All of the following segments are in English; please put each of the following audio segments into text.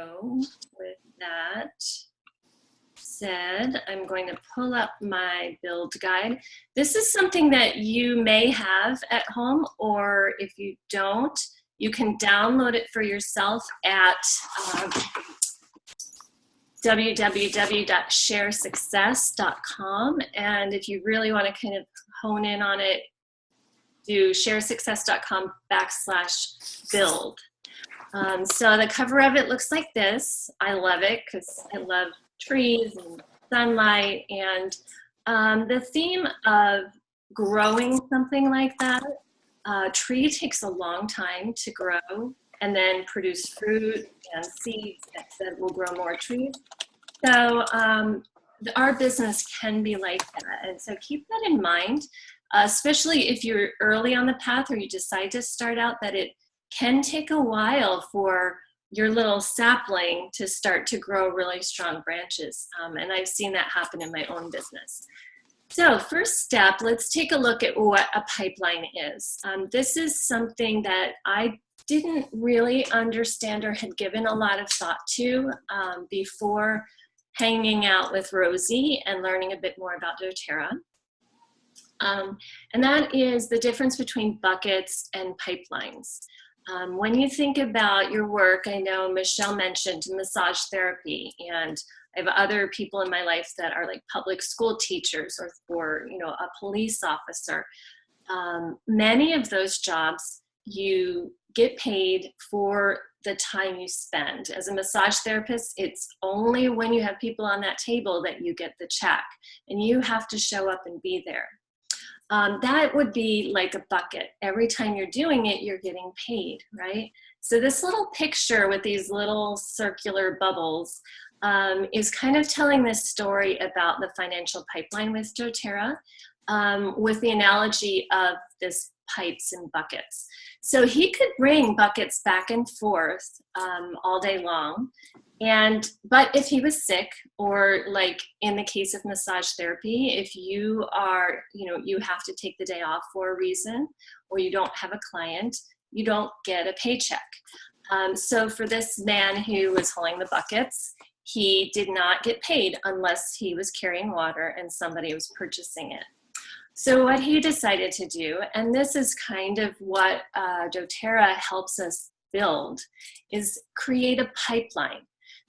So with that said, I'm going to pull up my build guide. This is something that you may have at home, or if you don't, you can download it for yourself at www.sharesuccess.com. And if you really want to kind of hone in on it, do sharesuccess.com/build. So the cover of it looks like this. I love it because I love trees and sunlight, and the theme of growing something like that. A tree takes a long time to grow and then produce fruit and seeds that will grow more trees. So our business can be like that, and so keep that in mind, especially if you're early on the path or you decide to start out, that it can take a while for your little sapling to start to grow really strong branches. And I've seen that happen in my own business. So first step, let's take a look at what a pipeline is. This is something that I didn't really understand or had given a lot of thought to before hanging out with Rosie and learning a bit more about doTERRA. And that is the difference between buckets and pipelines. When you think about your work, I know Michelle mentioned massage therapy, and I have other people in my life that are like public school teachers or a police officer. Many of those jobs, you get paid for the time you spend. As a massage therapist, it's only when you have people on that table that you get the check, and you have to show up and be there. That would be like a bucket. Every time you're doing it, you're getting paid, right? So this little picture with these little circular bubbles is kind of telling this story about the financial pipeline with doTERRA, with the analogy of this pipes and buckets. So he could bring buckets back and forth all day long. But if he was sick, or like in the case of massage therapy, if you are, you have to take the day off for a reason, or you don't have a client, you don't get a paycheck. So for this man who was holding the buckets, he did not get paid unless he was carrying water and somebody was purchasing it. So what he decided to do, and this is kind of what doTERRA helps us build, is create a pipeline.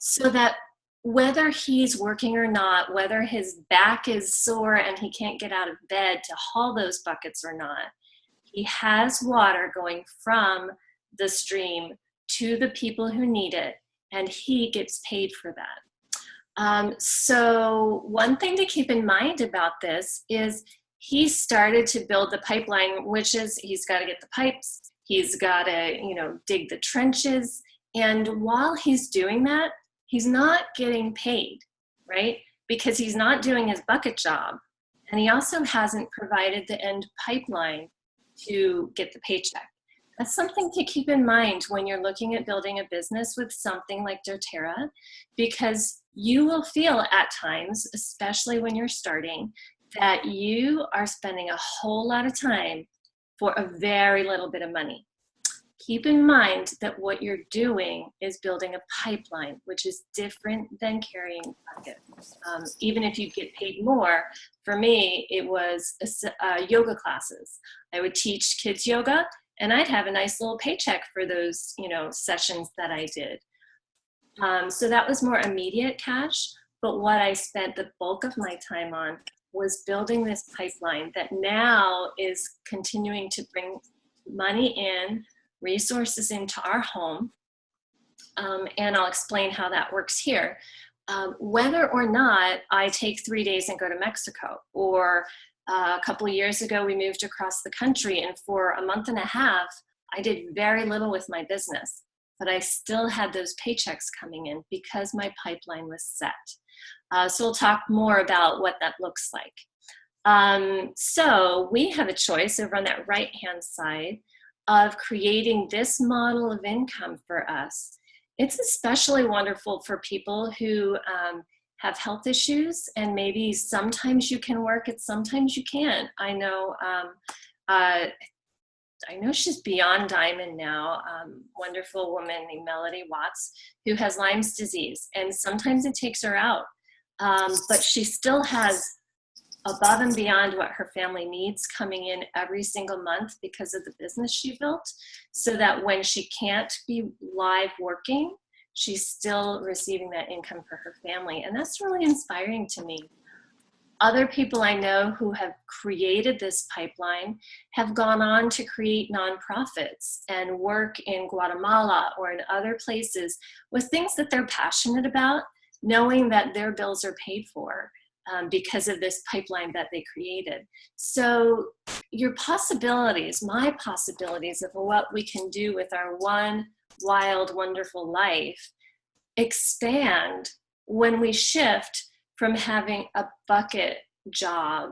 So that whether he's working or not, whether his back is sore and he can't get out of bed to haul those buckets or not, he has water going from the stream to the people who need it, and he gets paid for that. So one thing to keep in mind about this is he started to build the pipeline, which is he's got to get the pipes, he's got to dig the trenches, and while he's doing that, he's not getting paid, right? Because he's not doing his bucket job. And he also hasn't provided the end pipeline to get the paycheck. That's something to keep in mind when you're looking at building a business with something like doTERRA, because you will feel at times, especially when you're starting, that you are spending a whole lot of time for a very little bit of money. Keep in mind that what you're doing is building a pipeline, which is different than carrying buckets. Even if you get paid more, for me, it was yoga classes. I would teach kids yoga, and I'd have a nice little paycheck for those, sessions that I did. So that was more immediate cash, but what I spent the bulk of my time on was building this pipeline that now is continuing to bring money in, resources into our home, and I'll explain how that works here. Whether or not I take 3 days and go to Mexico, or a couple of years ago we moved across the country, and for a month and a half I did very little with my business, but I still had those paychecks coming in because my pipeline was set. So we'll talk more about what that looks like. So we have a choice over on that right hand side of creating this model of income for us. It's especially wonderful for people who have health issues, and maybe sometimes you can work and sometimes you can't. I know I know she's beyond diamond now, wonderful woman named Melody Watts, who has Lyme's disease, and sometimes it takes her out. But she still has above and beyond what her family needs coming in every single month because of the business she built, so that when she can't be live working, she's still receiving that income for her family. And that's really inspiring to me. Other people I know who have created this pipeline have gone on to create nonprofits and work in Guatemala or in other places with things that they're passionate about, knowing that their bills are paid for because of this pipeline that they created. So your possibilities, my possibilities of what we can do with our one wild, wonderful life expand when we shift from having a bucket job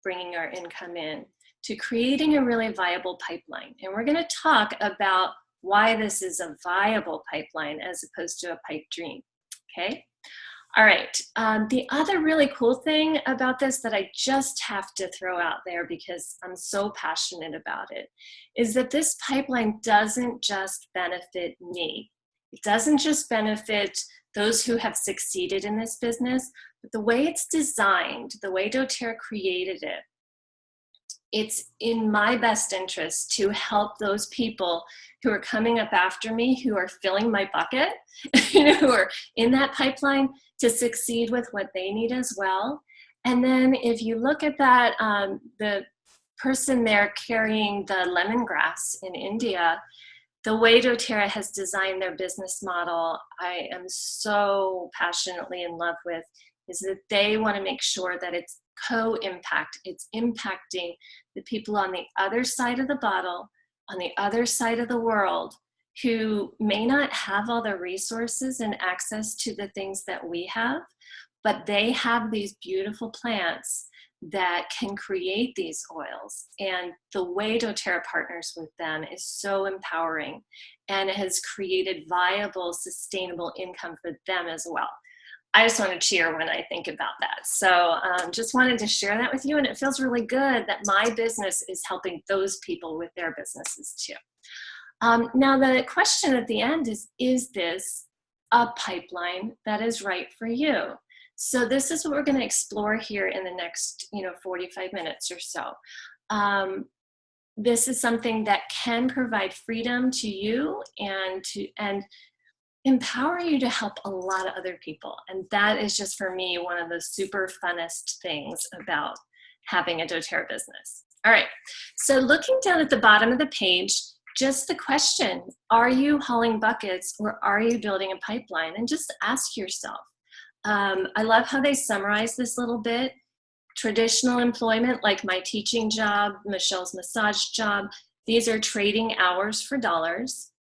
bringing our income in to creating a really viable pipeline. And we're going to talk about why this is a viable pipeline as opposed to a pipe dream. Okay. All right. The other really cool thing about this that I just have to throw out there because I'm so passionate about it is that this pipeline doesn't just benefit me. It doesn't just benefit those who have succeeded in this business, but the way it's designed, the way doTERRA created it, it's in my best interest to help those people who are coming up after me, who are filling my bucket, who are in that pipeline to succeed with what they need as well. And then if you look at that, the person there carrying the lemongrass in India, the way doTERRA has designed their business model, I am so passionately in love with, is that they want to make sure that it's co-impact. It's impacting the people on the other side of the bottle, on the other side of the world, who may not have all the resources and access to the things that we have, but they have these beautiful plants that can create these oils. And the way doTERRA partners with them is so empowering and has created viable, sustainable income for them as well. I just want to cheer when I think about that. So just wanted to share that with you. And it feels really good that my business is helping those people with their businesses too. Now the question at the end is this a pipeline that is right for you? So this is what we're going to explore here in the next 45 minutes or so. This is something that can provide freedom to you and empower you to help a lot of other people. And that is just for me one of the super funnest things about having a doTERRA business. All right, so looking down at the bottom of the page, just the question, are you hauling buckets or are you building a pipeline? And just ask yourself. I love how they summarize this little bit. Traditional employment, like my teaching job, Michelle's massage job, these are trading hours for dollars.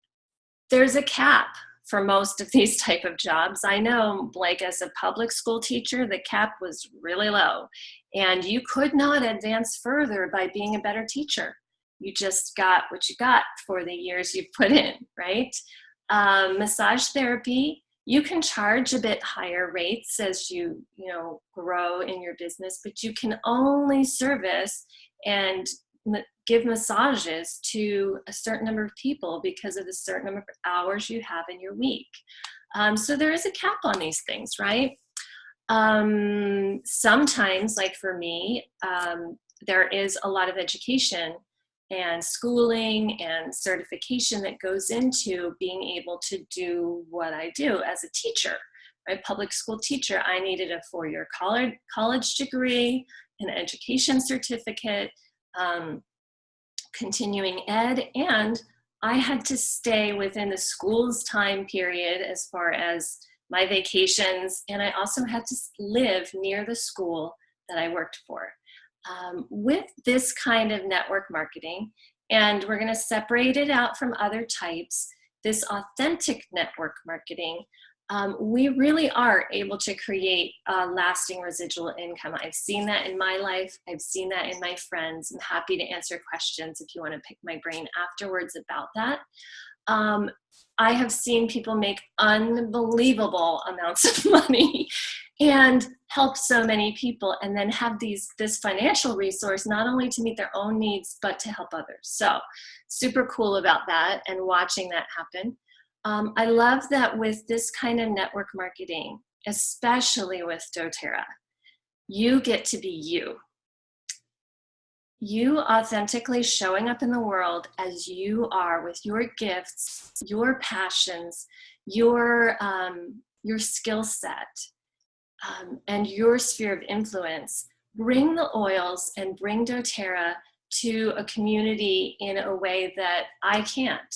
There's a cap for most of these type of jobs. I know, like as a public school teacher, the cap was really low and you could not advance further by being a better teacher. You just got what you got for the years you put in, right? Massage therapy, you can charge a bit higher rates as you grow in your business, but you can only service and give massages to a certain number of people because of the certain number of hours you have in your week. So there is a cap on these things, right? Sometimes, like for me, there is a lot of education and schooling and certification that goes into being able to do what I do as a teacher, right? Public school teacher, I needed a 4-year college degree, an education certificate, continuing ed, and I had to stay within the school's time period as far as my vacations, and I also had to live near the school that I worked for. With this kind of network marketing, and we're going to separate it out from other types, this authentic network marketing, we really are able to create a lasting residual income. I've seen that in my life. I've seen that in my friends. I'm happy to answer questions if you want to pick my brain afterwards about that. I have seen people make unbelievable amounts of money and help so many people, and then have this financial resource not only to meet their own needs but to help others. So super cool about that and watching that happen. I love that with this kind of network marketing, especially with doTERRA, you get to be you. You authentically showing up in the world as you are, with your gifts, your passions, your skill set, and your sphere of influence. Bring the oils and bring doTERRA to a community in a way that I can't.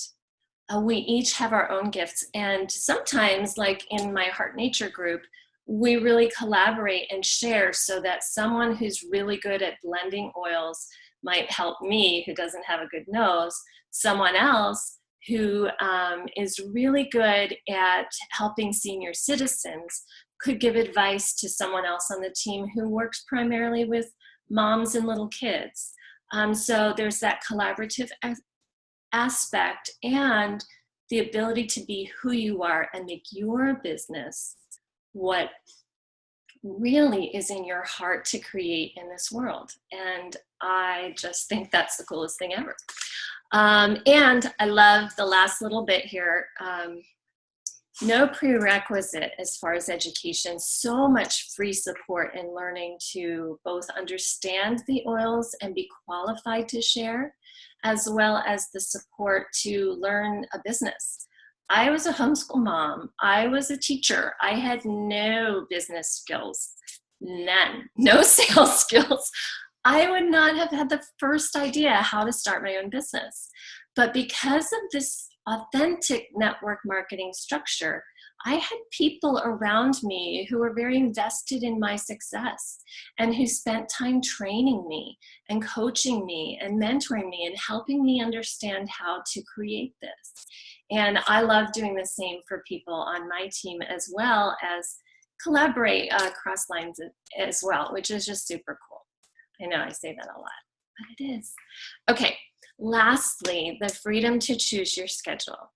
We each have our own gifts, and sometimes, like in my Heart Nature group, we really collaborate and share, so that someone who's really good at blending oils might help me, who doesn't have a good nose. Someone else who is really good at helping senior citizens could give advice to someone else on the team who works primarily with moms and little kids. So there's that collaborative aspect, and the ability to be who you are and make your business what really is in your heart to create in this world. And I just think that's the coolest thing ever. And I love the last little bit here. No prerequisite as far as education, so much free support in learning to both understand the oils and be qualified to share, as well as the support to learn a business. I was a homeschool mom. I was a teacher. I had no business skills, none, no sales skills. I would not have had the first idea how to start my own business. But because of this authentic network marketing structure, I had people around me who were very invested in my success and who spent time training me and coaching me and mentoring me and helping me understand how to create this. And I love doing the same for people on my team, as well as collaborate across lines as well, which is just super cool. I know I say that a lot, but it is. Okay, lastly, the freedom to choose your schedule.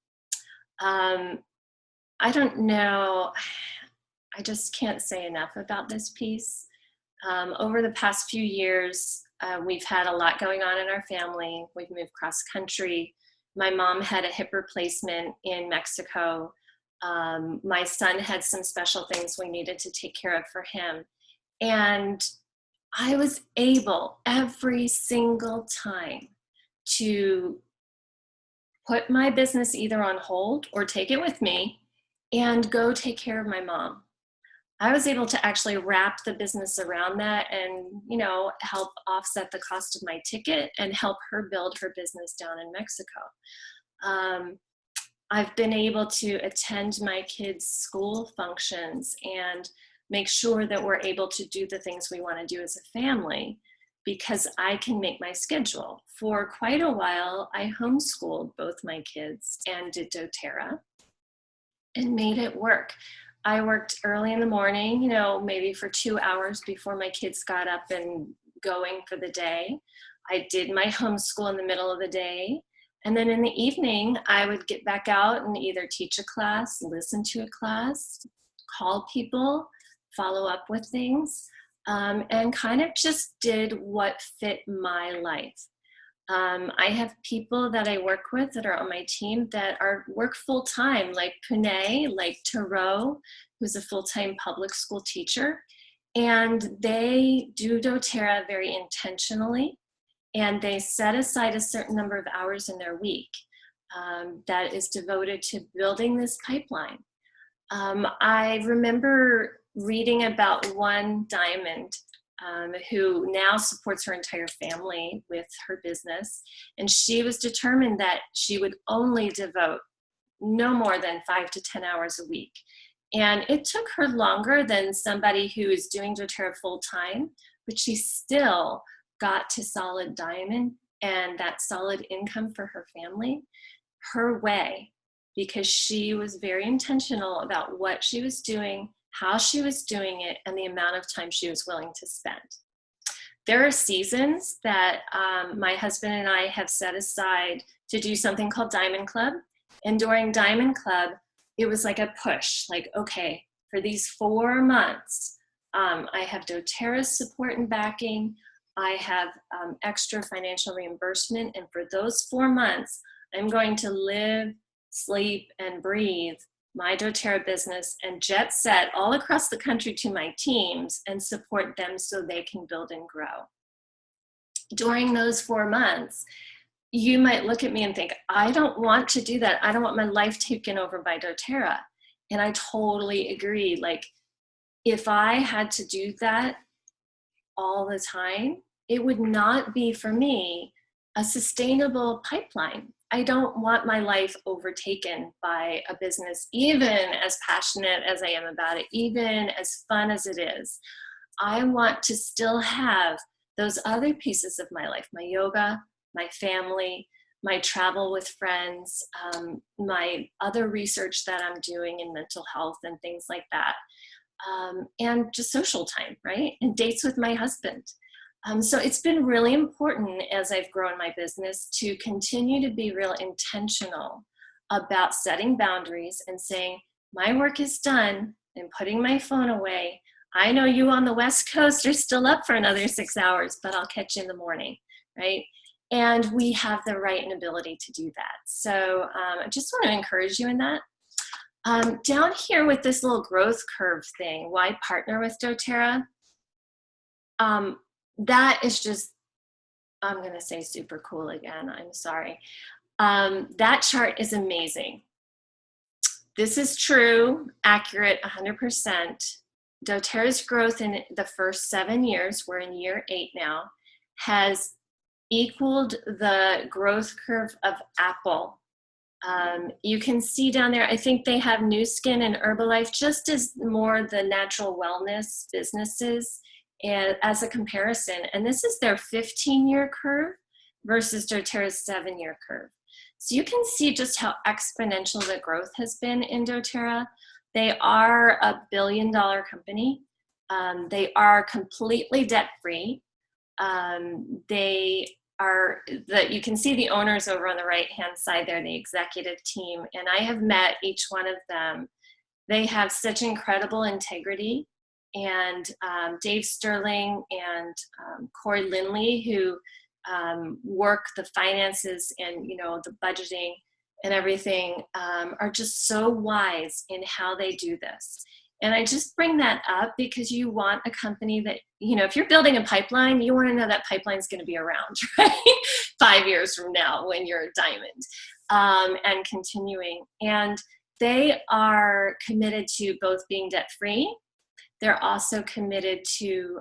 I don't know, I just can't say enough about this piece. Over the past few years, we've had a lot going on in our family. We've moved cross country. My mom had a hip replacement in Mexico. My son had some special things we needed to take care of for him. And I was able every single time to put my business either on hold or take it with me and go take care of my mom. I was able to actually wrap the business around that and, you know, help offset the cost of my ticket and help her build her business down in Mexico. I've been able to attend my kids' school functions and make sure that we're able to do the things we want to do as a family, because I can make my schedule. For quite a while, I homeschooled both my kids and did doTERRA and made it work. I worked early in the morning, you know, maybe for 2 hours before my kids got up and going for the day. I did my homeschool in the middle of the day. And then in the evening, I would get back out and either teach a class, listen to a class, call people, follow up with things, and kind of just did what fit my life. I have people that I work with that are on my team that work full-time, like Pune, like Tarot, who's a full-time public school teacher. And they do doTERRA very intentionally, and they set aside a certain number of hours in their week that is devoted to building this pipeline. I remember reading about one diamond who now supports her entire family with her business. And she was determined that she would only devote no more than 5 to 10 hours a week. And it took her longer than somebody who is doing doTERRA full time, but she still got to solid diamond and that solid income for her family her way, because she was very intentional about what she was doing, how she was doing it, and the amount of time she was willing to spend. There are seasons that my husband and I have set aside to do something called Diamond Club. And during Diamond Club, it was like a push, like, okay, for these 4 months, I have doTERRA's support and backing. I have extra financial reimbursement. And for those 4 months, I'm going to live, sleep, and breathe my doTERRA business and jet set all across the country to my teams and support them so they can build and grow. During those 4 months, you might look at me and think, I don't want to do that. I don't want my life taken over by doTERRA. And I totally agree. Like, if I had to do that all the time, it would not be for me a sustainable pipeline. I don't want my life overtaken by a business, even as passionate as I am about it, even as fun as it is. I want to still have those other pieces of my life, my yoga, my family, my travel with friends, my other research that I'm doing in mental health and things like that. And just social time, right? And dates with my husband. So it's been really important as I've grown my business to continue to be real intentional about setting boundaries and saying, my work is done, and putting my phone away. I know you on the West Coast are still up for another 6 hours, but I'll catch you in the morning, right? And we have the right and ability to do that. So I just want to encourage you in that. Down here with this little growth curve thing, why partner with doTERRA? That is just, I'm going to say super cool again. I'm sorry. That chart is amazing. This is true, accurate, 100%. doTERRA's growth in the first 7 years, we're in year 8 now, has equaled the growth curve of Apple. You can see down there, I think they have Nu Skin and Herbalife just as more the natural wellness businesses as a comparison. And this is their 15-year curve versus doTERRA's 7-year curve. So you can see just how exponential the growth has been in doTERRA. They are a billion-dollar company. They are completely debt-free. You can see the owners over on the right-hand side there, the executive team, and I have met each one of them. They have such incredible integrity, and Dave Sterling and Corey Lindley, who work the finances and the budgeting and everything, are just so wise in how they do this. And I just bring that up because you want a company that, if you're building a pipeline, you want to know that pipeline is going to be around, right? 5 years from now when you're a diamond, and continuing. And they are committed to both being debt-free. They're also committed to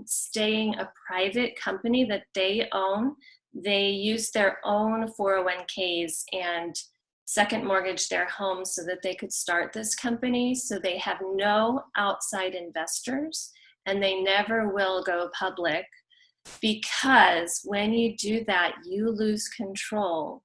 staying a private company that they own. They use their own 401ks and second mortgage their home so that they could start this company. So they have no outside investors, and they never will go public, because when you do that, you lose control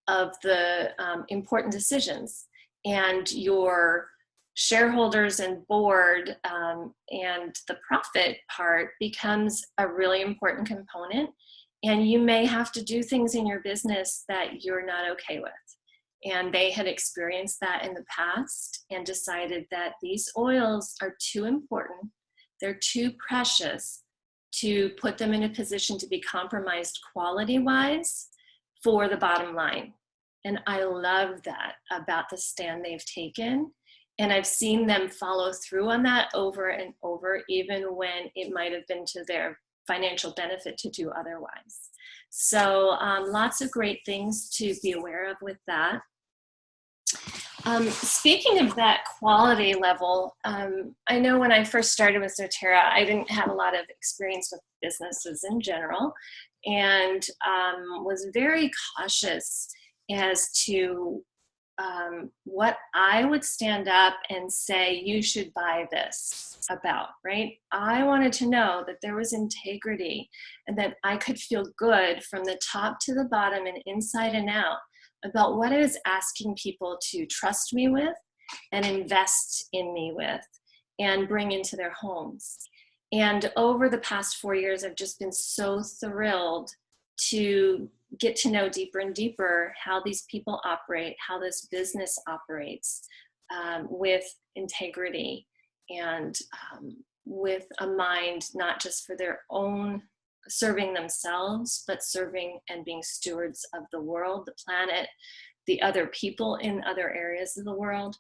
of the important decisions, and your shareholders and board and the profit part becomes a really important component. And you may have to do things in your business that you're not okay with. And they had experienced that in the past and decided that these oils are too important, they're too precious to put them in a position to be compromised quality-wise for the bottom line. And I love that about the stand they've taken. And I've seen them follow through on that over and over, even when it might have been to their financial benefit to do otherwise. So lots of great things to be aware of with that. Speaking of that quality level, I know when I first started with doTERRA, I didn't have a lot of experience with businesses in general, and was very cautious as to what I would stand up and say, you should buy this about, right? I wanted to know that there was integrity and that I could feel good from the top to the bottom and inside and out about what I was asking people to trust me with and invest in me with and bring into their homes. And over the past 4 years, I've just been so thrilled to get to know deeper and deeper how these people operate, how this business operates with integrity and with a mind not just for their own serving themselves, but serving and being stewards of the world, the planet, the other people in other areas of the world,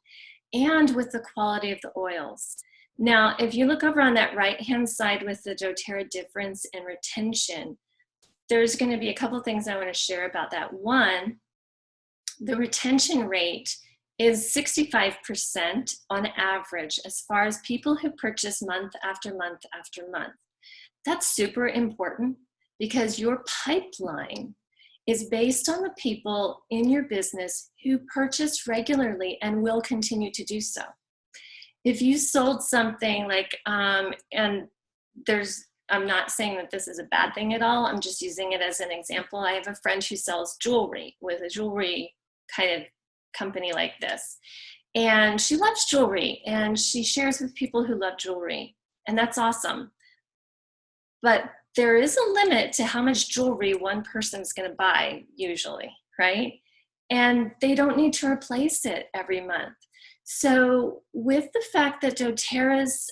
and with the quality of the oils. Now, if you look over on that right-hand side with the doTERRA difference in retention, there's going to be a couple of things I want to share about that. One, the retention rate is 65% on average as far as people who purchase month after month after month. That's super important because your pipeline is based on the people in your business who purchase regularly and will continue to do so. If you sold something like, I'm not saying that this is a bad thing at all, I'm just using it as an example. I have a friend who sells jewelry with a jewelry kind of company like this. And she loves jewelry and she shares with people who love jewelry. And that's awesome. But there is a limit to how much jewelry one person's going to buy usually, right? And they don't need to replace it every month. So with the fact that doTERRA's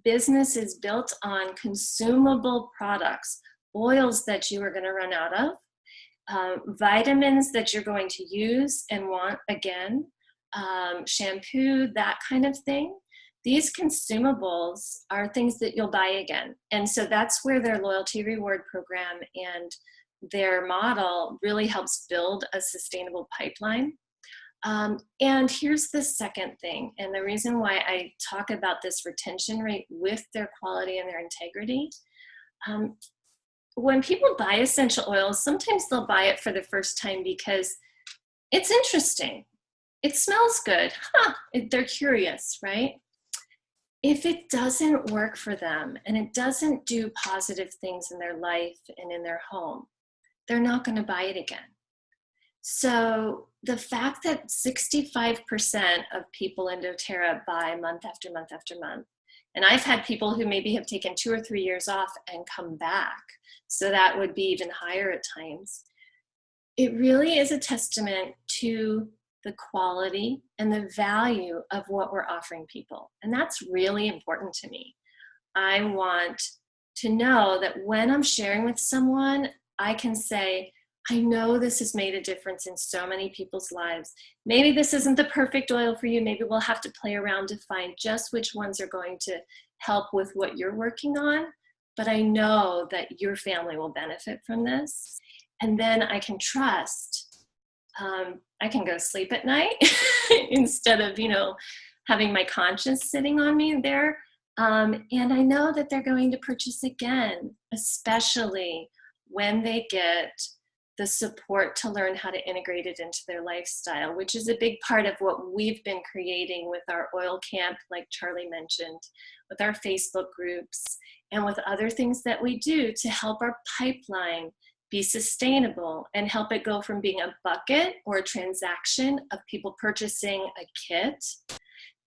business is built on consumable products, oils that you are going to run out of, vitamins that you're going to use and want again, shampoo, that kind of thing. These consumables are things that you'll buy again. And so that's where their loyalty reward program and their model really helps build a sustainable pipeline. And here's the second thing, and the reason why I talk about this retention rate with their quality and their integrity. When people buy essential oils, sometimes they'll buy it for the first time because it's interesting. It smells good. They're curious, right? If it doesn't work for them and it doesn't do positive things in their life and in their home, they're not going to buy it again. So the fact that 65% of people in doTERRA buy month after month after month, and I've had people who maybe have taken 2 or 3 years off and come back, so that would be even higher at times. It really is a testament to the quality and the value of what we're offering people. And that's really important to me. I want to know that when I'm sharing with someone, I can say, I know this has made a difference in so many people's lives. Maybe this isn't the perfect oil for you. Maybe we'll have to play around to find just which ones are going to help with what you're working on. But I know that your family will benefit from this. And then I can trust. I can go sleep at night instead of, having my conscience sitting on me there. And I know that they're going to purchase again, especially when they get the support to learn how to integrate it into their lifestyle, which is a big part of what we've been creating with our oil camp, like Charlie mentioned, with our Facebook groups, and with other things that we do to help our pipeline be sustainable and help it go from being a bucket or a transaction of people purchasing a kit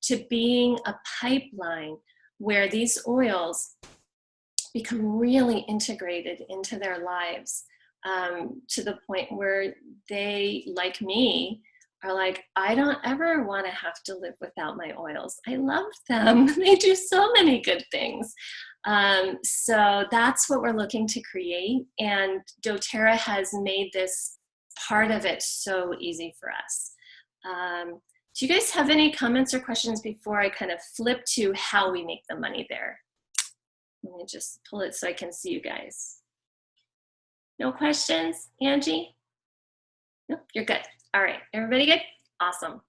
to being a pipeline where these oils become really integrated into their lives, to the point where they, like me, are like, I don't ever want to have to live without my oils. I love them. They do so many good things. So that's what we're looking to create. And doTERRA has made this part of it so easy for us. Do you guys have any comments or questions before I kind of flip to how we make the money there? Let me just pull it so I can see you guys. No questions, Angie? No, you're good. All right, everybody good? Awesome.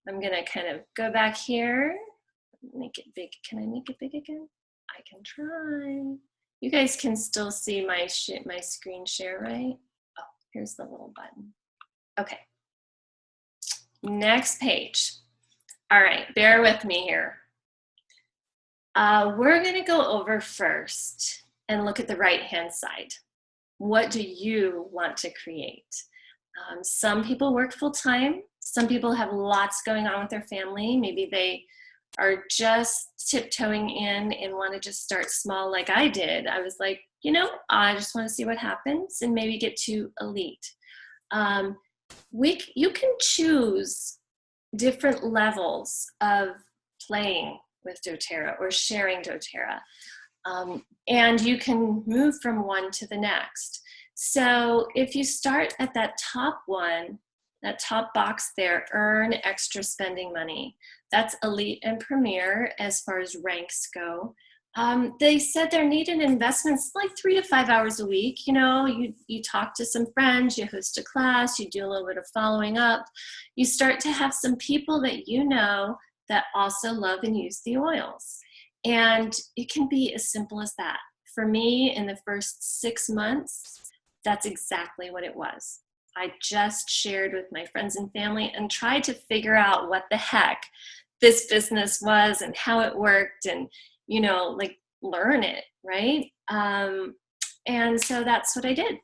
I'm gonna kind of go back here, make it big. Can I make it big again? I can try. You guys can still see my screen share, right? Oh, here's the little button. Okay. Next page. All right, bear with me here. We're gonna go over first and look at the right-hand side. What do you want to create? Some people work full-time. Some people have lots going on with their family. Maybe they are just tiptoeing in and want to just start small like I did. I was like, I just want to see what happens and maybe get to elite. You can choose different levels of playing with doTERRA or sharing doTERRA. And you can move from one to the next. So if you start at that top one, that top box there, earn extra spending money. That's elite and premier as far as ranks go. They said they're needed investments like 3 to 5 hours a week. You know, you talk to some friends, you host a class, you do a little bit of following up. You start to have some people that you know that also love and use the oils. And it can be as simple as that. For me, in the first 6 months, that's exactly what it was. I just shared with my friends and family and tried to figure out what the heck this business was and how it worked and, you know, like learn it, right? And so that's what I did.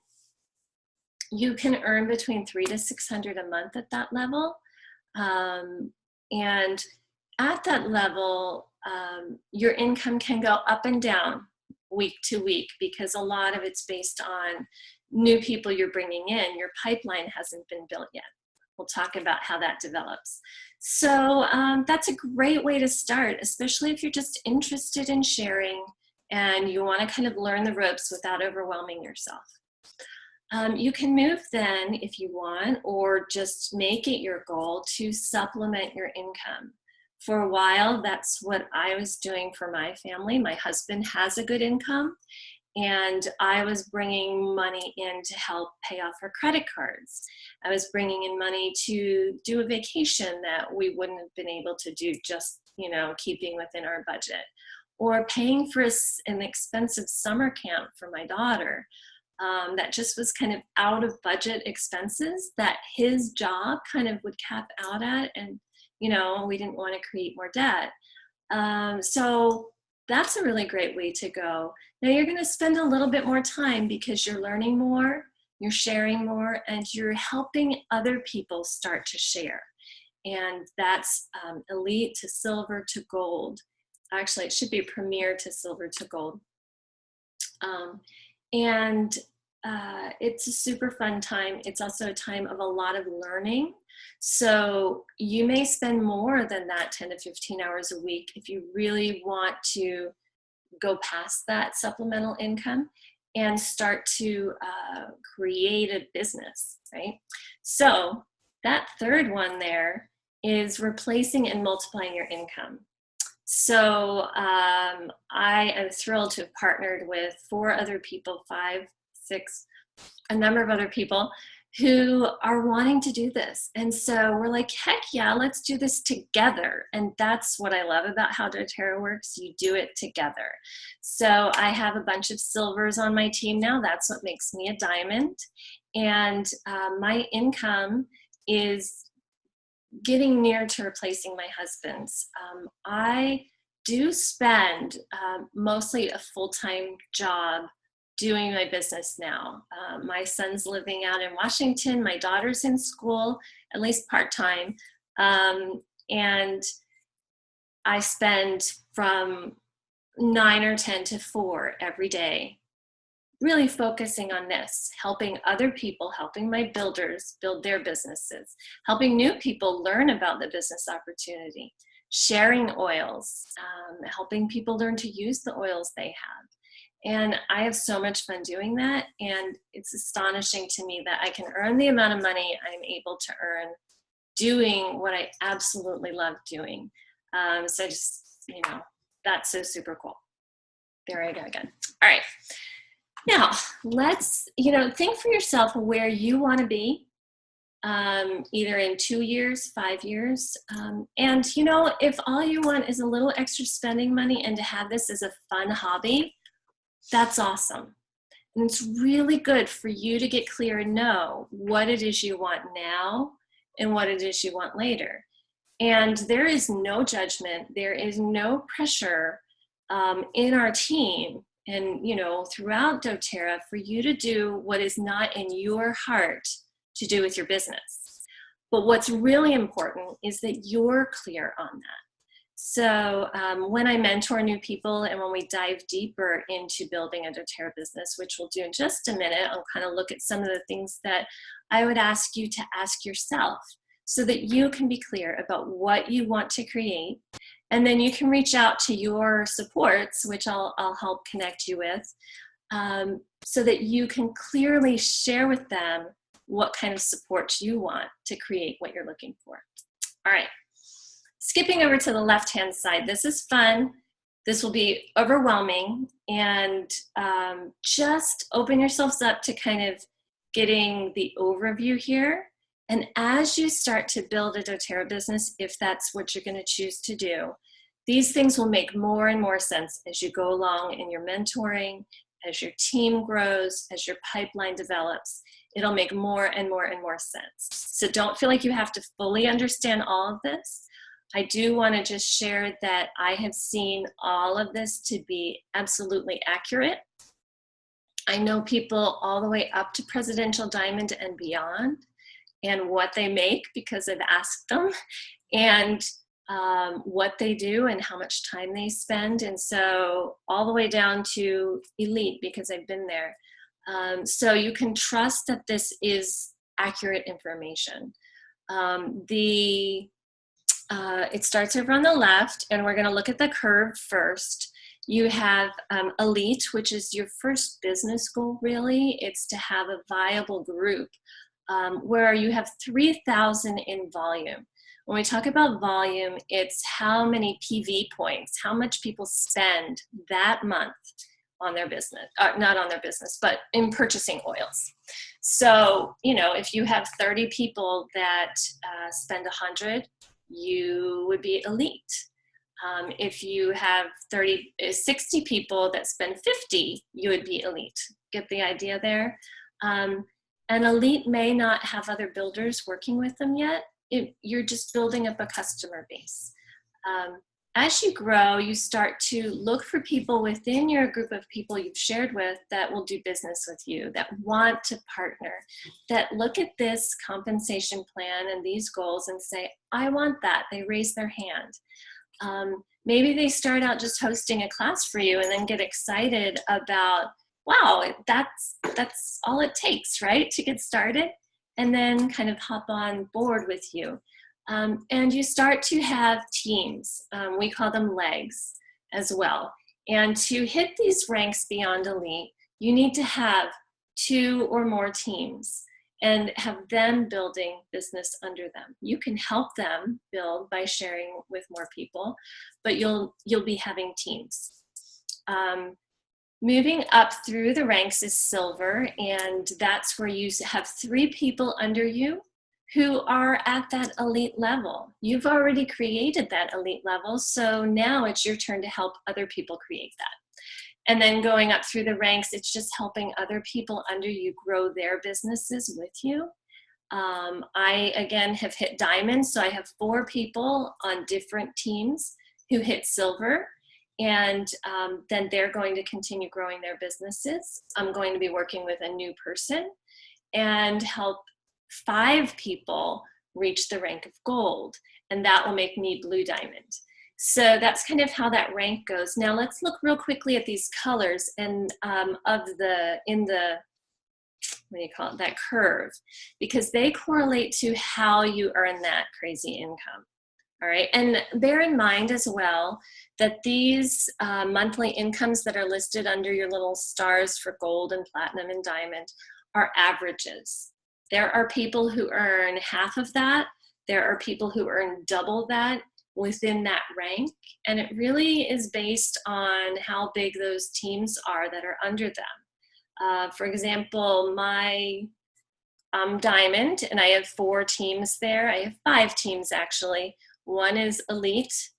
You can earn between $300 to $600 a month at that level. And at that level, your income can go up and down week to week because a lot of it's based on new people you're bringing in. Your pipeline hasn't been built yet. We'll talk about how that develops. So that's a great way to start, especially if you're just interested in sharing and you want to kind of learn the ropes without overwhelming yourself. You can move then if you want, or just make it your goal to supplement your income. For a while, that's what I was doing for my family. My husband has a good income, and I was bringing money in to help pay off our credit cards. I was bringing in money to do a vacation that we wouldn't have been able to do just, you know, keeping within our budget, or paying for an expensive summer camp for my daughter. That just was kind of out of budget expenses that his job kind of would cap out at, and you know, we didn't want to create more debt. So that's a really great way to go. Now you're going to spend a little bit more time because you're learning more, you're sharing more, and you're helping other people start to share. And that's elite to silver to gold. Actually, it should be premier to silver to gold. And it's a super fun time. It's also a time of a lot of learning. So you may spend more than that 10 to 15 hours a week if you really want to go past that supplemental income and start to create a business, right? So that third one there is replacing and multiplying your income. So I am thrilled to have partnered with 4 other people, 5, 6, a number of other people who are wanting to do this. And so we're like, heck yeah, let's do this together. And that's what I love about how doTERRA works. You do it together. So I have a bunch of silvers on my team now. That's what makes me a diamond. And my income is getting near to replacing my husband's. I do spend mostly a full-time job doing my business now. My son's living out in Washington. My daughter's in school, at least part-time. And I spend from 9 or 10 to 4 every day, really focusing on this, helping other people, helping my builders build their businesses, helping new people learn about the business opportunity, sharing oils, helping people learn to use the oils they have. And I have so much fun doing that. And it's astonishing to me that I can earn the amount of money I'm able to earn doing what I absolutely love doing. So just, you know, that's so super cool. There I go again. All right. Now let's, you know, think for yourself where you want to be, either in 2 years, 5 years. And, you know, if all you want is a little extra spending money and to have this as a fun hobby, that's awesome. And it's really good for you to get clear and know what it is you want now and what it is you want later. And there is no judgment. There is no pressure in our team and, you know, throughout doTERRA for you to do what is not in your heart to do with your business. But what's really important is that you're clear on that. So when I mentor new people and when we dive deeper into building a doTERRA business, which we'll do in just a minute, I'll kind of look at some of the things that I would ask you to ask yourself so that you can be clear about what you want to create And then you can reach out to your supports, which I'll help connect you with, so that you can clearly share with them what kind of support you want to create what you're looking for. All right, skipping over to the left-hand side. This is fun. This will be overwhelming, and just open yourselves up to kind of getting the overview here. And as you start to build a doTERRA business, if that's what you're going to choose to do, these things will make more and more sense as you go along in your mentoring, as your team grows, as your pipeline develops. It'll make more and more and more sense. So don't feel like you have to fully understand all of this. I do want to just share that I have seen all of this to be absolutely accurate. I know people all the way up to Presidential Diamond and beyond, and what they make because I've asked them, and what they do and how much time they spend. And so all the way down to elite because I've been there. So you can trust that this is accurate information. It starts over on the left, and we're going to look at the curve first. You have elite, which is your first business goal, really. It's to have a viable group where you have 3,000 in volume. When we talk about volume, it's how many PV points, how much people spend that month on their business, not on their business, but in purchasing oils. So, you know, if you have 30 people that spend 100, you would be elite. If you have 60 people that spend 50, you would be elite. Get the idea there? And elite may not have other builders working with them yet. You're just building up a customer base. As you grow, you start to look for people within your group of people you've shared with that will do business with you, that want to partner, that look at this compensation plan and these goals and say, I want that. They raise their hand. Maybe they start out just hosting a class for you and then get excited about, wow, that's all it takes, right, to get started, and then kind of hop on board with you. And you start to have teams. We call them legs as well. And to hit these ranks beyond elite, you need to have 2 or more teams and have them building business under them. You can help them build by sharing with more people, but you'll be having teams. Moving up through the ranks is silver, and that's where you have 3 people under you who are at that elite level. You've already created that elite level, so now it's your turn to help other people create that. And then going up through the ranks, it's just helping other people under you grow their businesses with you. I, again, have hit diamond, so I have 4 people on different teams who hit silver, and then they're going to continue growing their businesses. I'm going to be working with a new person and help 5 people reach the rank of gold, and that will make me blue diamond. So that's kind of how that rank goes. Now let's look real quickly at these colors and what do you call it, that curve, because they correlate to how you earn that crazy income. All right, and bear in mind as well that these monthly incomes that are listed under your little stars for gold and platinum and diamond are averages. There are people who earn half of that. There are people who earn double that within that rank. And it really is based on how big those teams are that are under them. For example, I'm diamond, and I have 4 teams there. I have 5 teams actually. 1 is elite,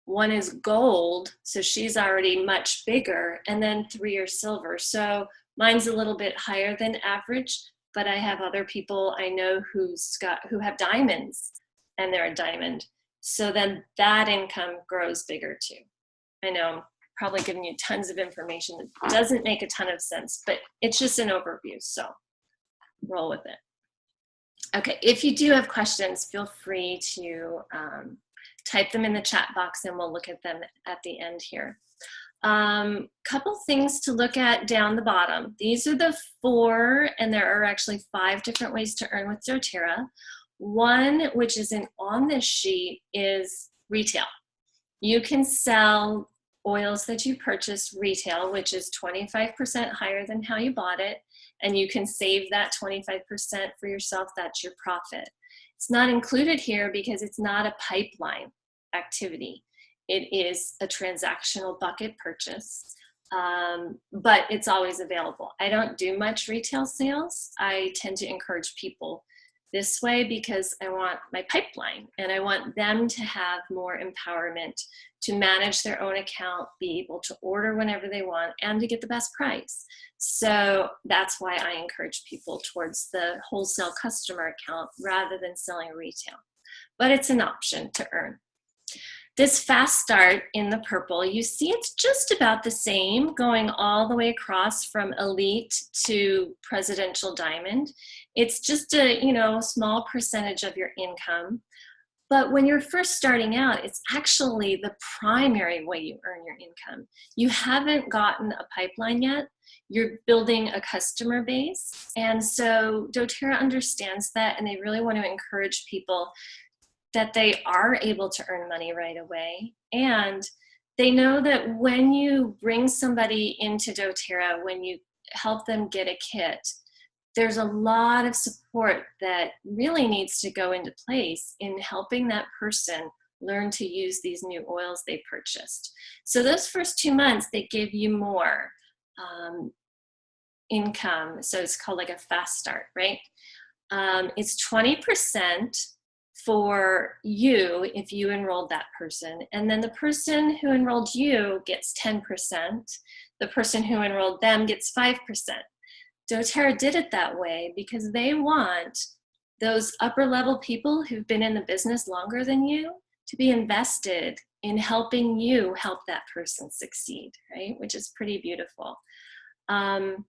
1 is gold, so she's already much bigger, and then 3 are silver. So mine's a little bit higher than average, but I have other people I know who have diamonds, and they're a diamond. So then that income grows bigger too. I know I'm probably giving you tons of information that doesn't make a ton of sense, but it's just an overview, so roll with it. Okay, if you do have questions, feel free to type them in the chat box and we'll look at them at the end here. Couple things to look at down the bottom. These are the 4, and there are actually 5 different ways to earn with doTERRA. One, which isn't on this sheet, is retail. You can sell oils that you purchased retail, which is 25% higher than how you bought it, and you can save that 25% for yourself. That's your profit. It's not included here because it's not a pipeline activity. It is a transactional bucket purchase, but it's always available. I don't do much retail sales. I tend to encourage people this way because I want my pipeline and I want them to have more empowerment to manage their own account, be able to order whenever they want, and to get the best price. So that's why I encourage people towards the wholesale customer account rather than selling retail. But it's an option to earn. This fast start in the purple, you see it's just about the same going all the way across from elite to presidential diamond. It's just a small percentage of your income. But when you're first starting out, it's actually the primary way you earn your income. You haven't gotten a pipeline yet. You're building a customer base. And so doTERRA understands that, and they really want to encourage people that they are able to earn money right away. And they know that when you bring somebody into doTERRA, when you help them get a kit, there's a lot of support that really needs to go into place in helping that person learn to use these new oils they purchased. So those first 2 months, they give you more income. So it's called like a fast start, right? It's 20% for you if you enrolled that person. And then the person who enrolled you gets 10%. The person who enrolled them gets 5%. doTERRA did it that way because they want those upper level people who've been in the business longer than you to be invested in helping you help that person succeed, right? Which is pretty beautiful. And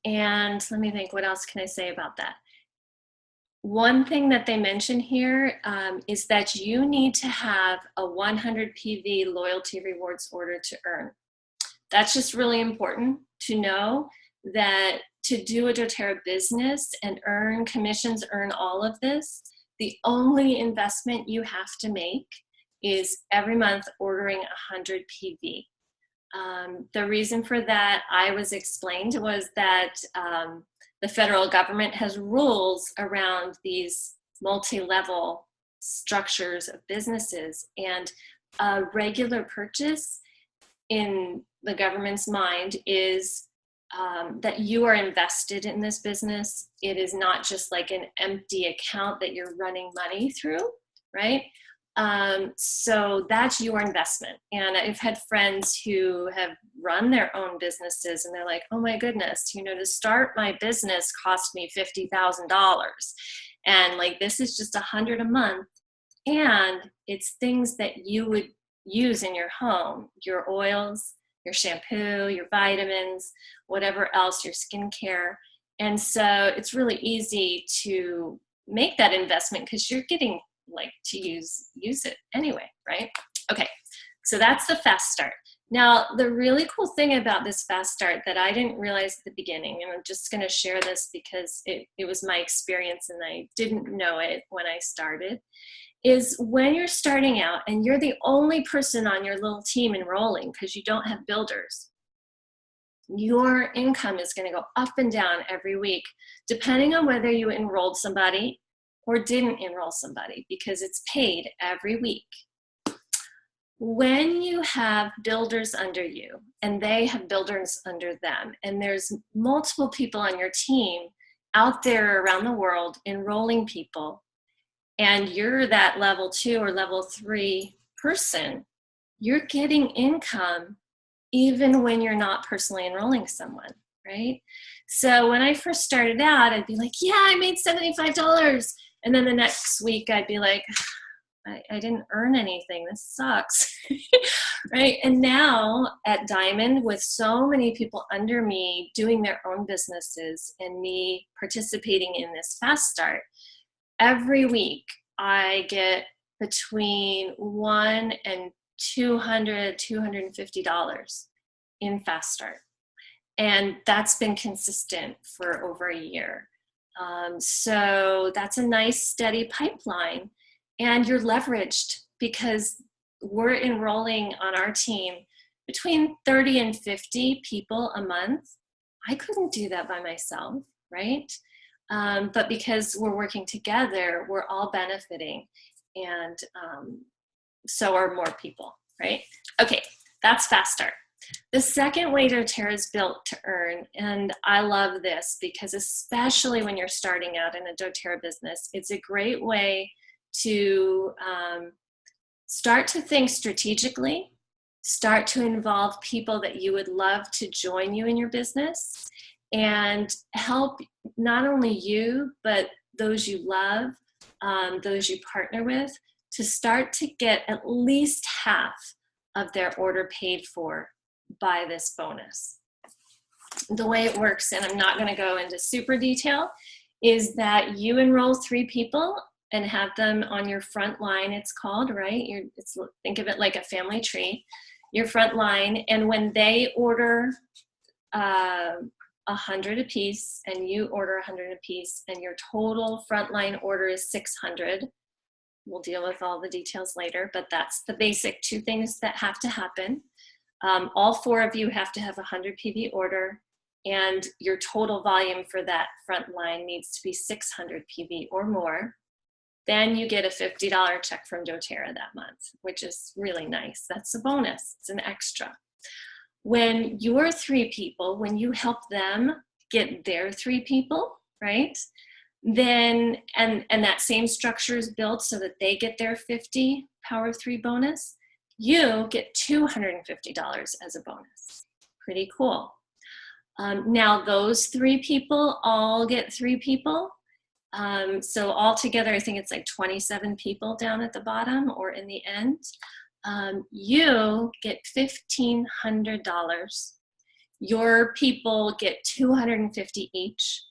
let me think, what else can I say about that? One thing that they mention here is that you need to have a 100 PV loyalty rewards order to earn. That's just really important to know, that to do a doTERRA business and earn commissions, earn all of this, the only investment you have to make is every month ordering 100 PV. The reason for that, I was explained, was that the federal government has rules around these multi-level structures of businesses, and a regular purchase in the government's mind is that you are invested in this business. It is not just like an empty account that you're running money through, right? So that's your investment. And I've had friends who have run their own businesses and they're like, oh my goodness, to start my business cost me $50,000. And like, this is just $100 a month. And it's things that you would use in your home, your oils, your shampoo, your vitamins, whatever else, your skincare. And so it's really easy to make that investment because you're getting to use it anyway, right? Okay, so that's the fast start. Now, the really cool thing about this fast start that I didn't realize at the beginning, and I'm just gonna share this because it was my experience and I didn't know it when I started, is when you're starting out and you're the only person on your little team enrolling because you don't have builders, your income is going to go up and down every week, depending on whether you enrolled somebody or didn't enroll somebody, because it's paid every week. When you have builders under you and they have builders under them, and there's multiple people on your team out there around the world enrolling people, and you're that level 2 or level 3 person, you're getting income even when you're not personally enrolling someone, right? So when I first started out, I'd be like, yeah, I made $75. And then the next week I'd be like, I didn't earn anything. This sucks, right? And now at Diamond, with so many people under me doing their own businesses and me participating in this fast start, every week I get between $100 and $200, $250 in fast start. And that's been consistent for over a year. So that's a nice steady pipeline, and you're leveraged because we're enrolling on our team between 30 and 50 people a month. I couldn't do that by myself, right? But because we're working together, we're all benefiting, and so are more people, right? Okay, that's fast start. The second way doTERRA is built to earn, and I love this because especially when you're starting out in a doTERRA business, it's a great way to start to think strategically, start to involve people that you would love to join you in your business, and help not only you, but those you love, those you partner with, to start to get at least half of their order paid for by this bonus. The way it works, and I'm not going to go into super detail, is that you enroll 3 people and have them on your front line, it's called, right? Think of it like a family tree, your front line, and when they order 100 a piece and you order 100 a piece and your total frontline order is 600, we'll deal with all the details later, but that's the basic 2 things that have to happen. All 4 of you have to have a 100 PV order, and your total volume for that front line needs to be 600 PV or more. Then you get a $50 check from doTERRA that month, which is really nice. That's a bonus, it's an extra. When you're 3 people, when you help them get their 3 people, right? Then, and that same structure is built so that they get their 50 power of 3 bonus, you get $250 as a bonus. Pretty cool. Now those 3 people all get 3 people. So altogether, I think it's like 27 people down at the bottom or in the end. You get $1,500. Your people get $250 each,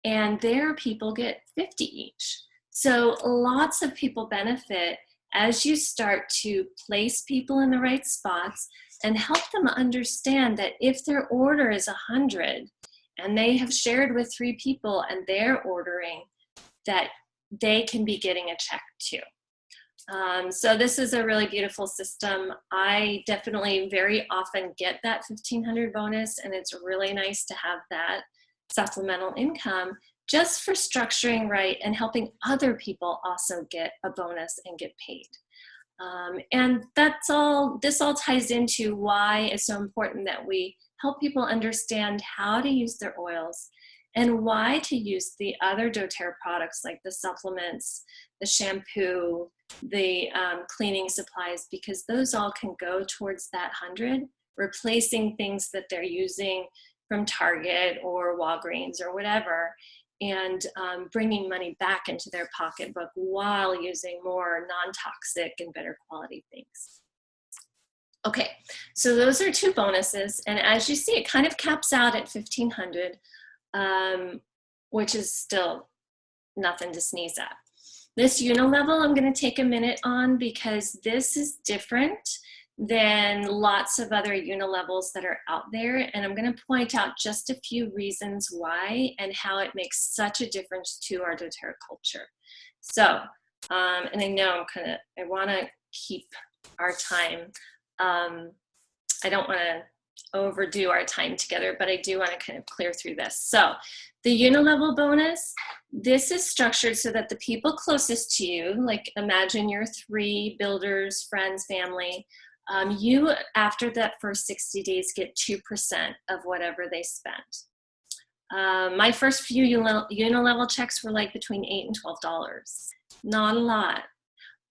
and their people get $50 each. So lots of people benefit as you start to place people in the right spots and help them understand that if their order is 100 and they have shared with 3 people and they're ordering, that they can be getting a check too. So this is a really beautiful system. I definitely very often get that 1,500 bonus, and it's really nice to have that supplemental income just for structuring right and helping other people also get a bonus and get paid. And that's all, this all ties into why it's so important that we help people understand how to use their oils and why to use the other doTERRA products like the supplements, the shampoo, the cleaning supplies, because those all can go towards that 100, replacing things that they're using from Target or Walgreens or whatever, and bringing money back into their pocketbook while using more non-toxic and better quality things. Okay, so those are 2 bonuses, and as you see, it kind of caps out at 1,500, which is still nothing to sneeze at. This unilevel I'm going to take a minute on because this is different than lots of other unilevels that are out there, and I'm going to point out just a few reasons why and how it makes such a difference to our doTERRA culture. So, and I know I want to keep our time. I don't want to overdo our time together, but I do want to kind of clear through this. So the unilevel bonus, this is structured so that the people closest to you, like imagine your 3 builders, friends, family, you, after that first 60 days, get 2% of whatever they spent. My first few unilevel checks were like between $8 and $12. Not a lot.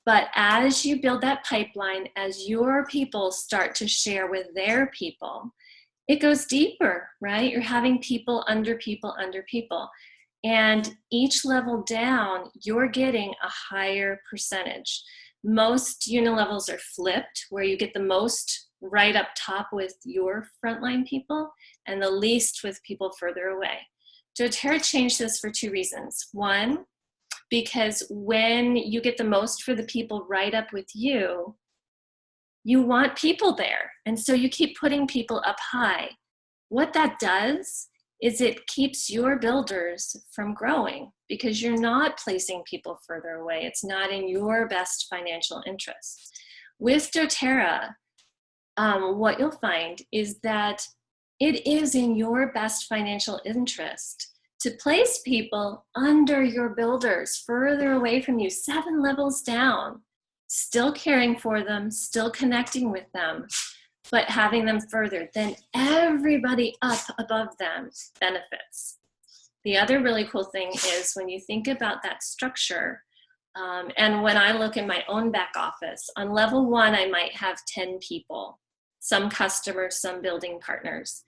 But as you build that pipeline, as your people start to share with their people, it goes deeper, right? You're having people under people under people. And each level down, you're getting a higher percentage. Most unilevels are flipped, where you get the most right up top with your frontline people and the least with people further away. doTERRA changed this for 2 reasons. One, because when you get the most for the people right up with you, you want people there. And so you keep putting people up high. What that does is it keeps your builders from growing because you're not placing people further away. It's not in your best financial interest. With doTERRA, what you'll find is that it is in your best financial interest to place people under your builders, further away from you, 7 levels down, still caring for them, still connecting with them, but having them further. Then everybody up above them benefits. The other really cool thing is when you think about that structure, and when I look in my own back office, on level 1, I might have 10 people, some customers, some building partners.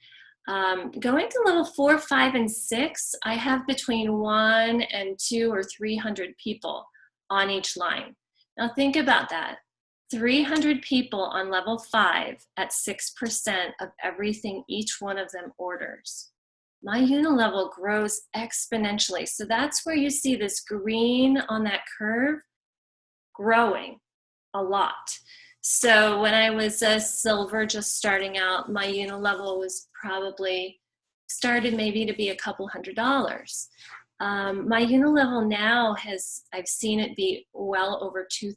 Going to level 4, 5, and 6, I have between 1 and 2 or 300 people on each line. Now think about that. 300 people on level 5 at 6% of everything each one of them orders. My unilevel grows exponentially. So that's where you see this green on that curve growing a lot. So when I was a silver just starting out, my unilevel was probably started maybe to be a couple $100. My unilevel now I've seen it be well over $2,000,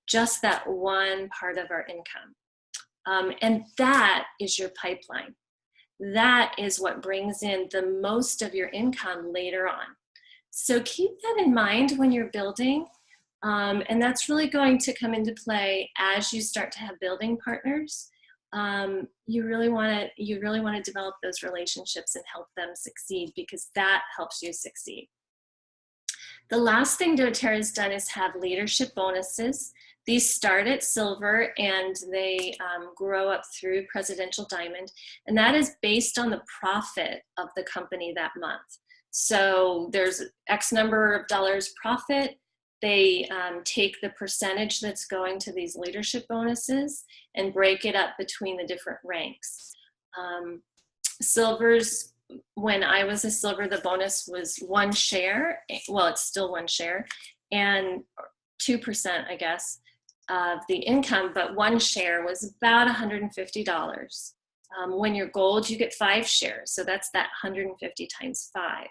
just that one part of our income. And that is your pipeline. That is what brings in the most of your income later on. So keep that in mind when you're building. And that's really going to come into play as you start to have building partners. You really want to develop those relationships and help them succeed, because that helps you succeed. The last thing doTERRA has done is have leadership bonuses. These start at silver and they grow up through presidential diamond, and that is based on the profit of the company that month. So there's X number of dollars profit. They take the percentage that's going to these leadership bonuses and break it up between the different ranks. Silvers, when I was a silver, the bonus was 1 share. Well, it's still 1 share, and 2%, I guess, of the income, but 1 share was about $150. When you're gold, you get 5 shares. So that's that 150 times 5.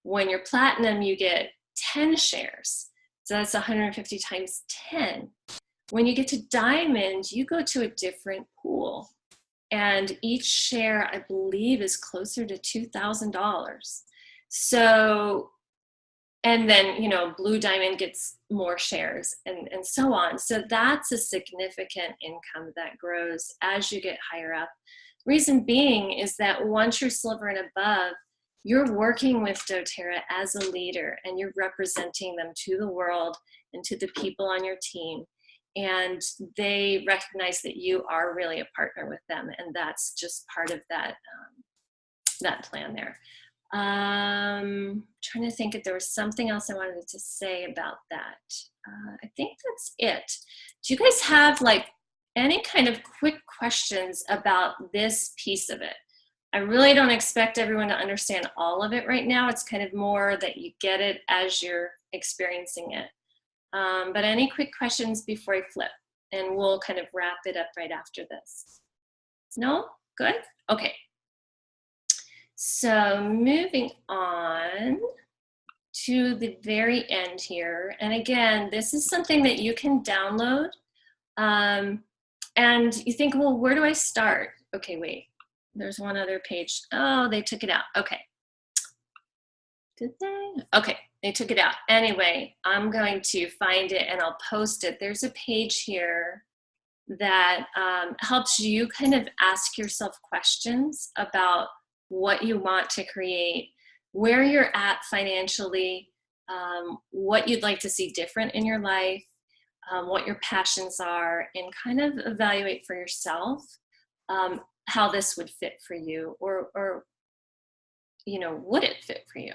When you're platinum, you get 10 shares. So that's 150 times 10. When you get to diamond, you go to a different pool. And each share, I believe, is closer to $2,000. So, and then, blue diamond gets more shares and so on. So that's a significant income that grows as you get higher up. Reason being is that once you're silver and above, you're working with doTERRA as a leader, and you're representing them to the world and to the people on your team. And they recognize that you are really a partner with them, and that's just part of that plan there. Trying to think if there was something else I wanted to say about that. I think that's it. Do you guys have any kind of quick questions about this piece of it? I really don't expect everyone to understand all of it right now. It's kind of more that you get it as you're experiencing it. But any quick questions before I flip? And we'll kind of wrap it up right after this. No? Good? Okay. So moving on to the very end here. And again, this is something that you can download. And you think, well, where do I start? Okay, wait. There's one other page. Oh, they took it out. Okay. Did they? Okay, they took it out. Anyway, I'm going to find it and I'll post it. There's a page here that helps you kind of ask yourself questions about what you want to create, where you're at financially, what you'd like to see different in your life, what your passions are, and kind of evaluate for yourself how this would fit for you, or would it fit for you?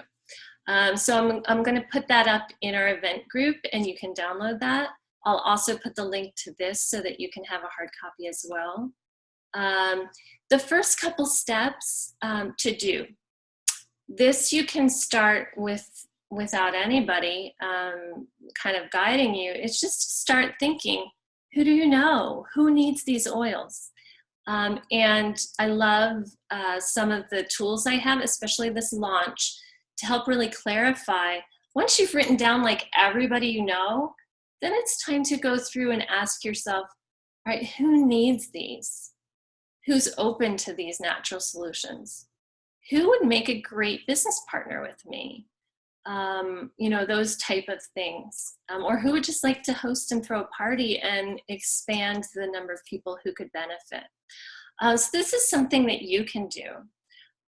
So I'm going to put that up in our event group, and you can download that. I'll also put the link to this so that you can have a hard copy as well. The first couple steps to do. This you can start without anybody kind of guiding you. It's just start thinking, who do you know? Who needs these oils? And I love some of the tools I have, especially this launch, to help really clarify. Once you've written down everybody you know, then it's time to go through and ask yourself, all right, who needs these? Who's open to these natural solutions? Who would make a great business partner with me? You know, those type of things. Or who would just like to host and throw a party and expand the number of people who could benefit? So this is something that you can do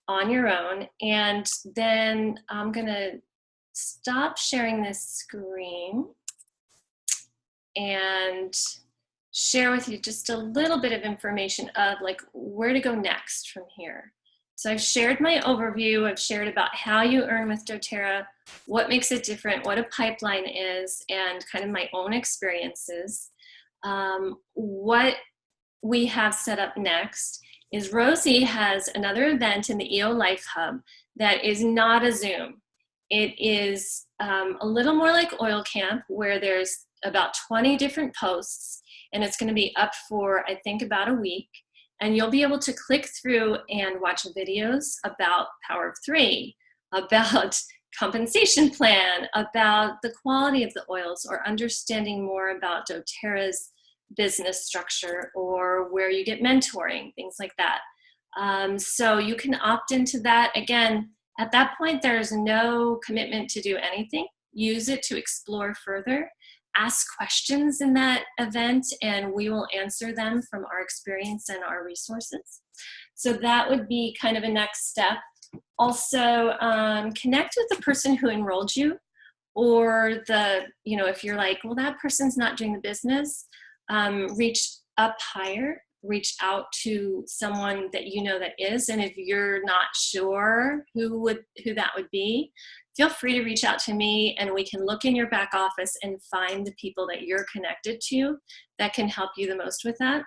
on your own. And then I'm gonna stop sharing this screen and share with you just a little bit of information of like where to go next from here. So I've shared my overview. I've shared about how you earn with doTERRA, what makes it different, what a pipeline is, and kind of my own experiences. What we have set up next is Rosie has another event in the EO Life Hub that is not a Zoom. It is a little more like Oil Camp, where there's about 20 different posts, and it's going to be up for, I think, about a week. And you'll be able to click through and watch videos about Power of Three, about compensation plan, about the quality of the oils, or understanding more about doTERRA's business structure, or where you get mentoring, things like that. So you can opt into that. Again, at that point, there's no commitment to do anything. Use it to explore further. Ask questions in that event, and we will answer them from our experience and our resources. So that would be kind of a next step. Also, connect with the person who enrolled you, or you know, if you're like, well, that person's not doing the business, reach up higher, reach out to someone that you know that is, and if you're not sure who that would be, feel free to reach out to me, and we can look in your back office and find the people that you're connected to that can help you the most with that.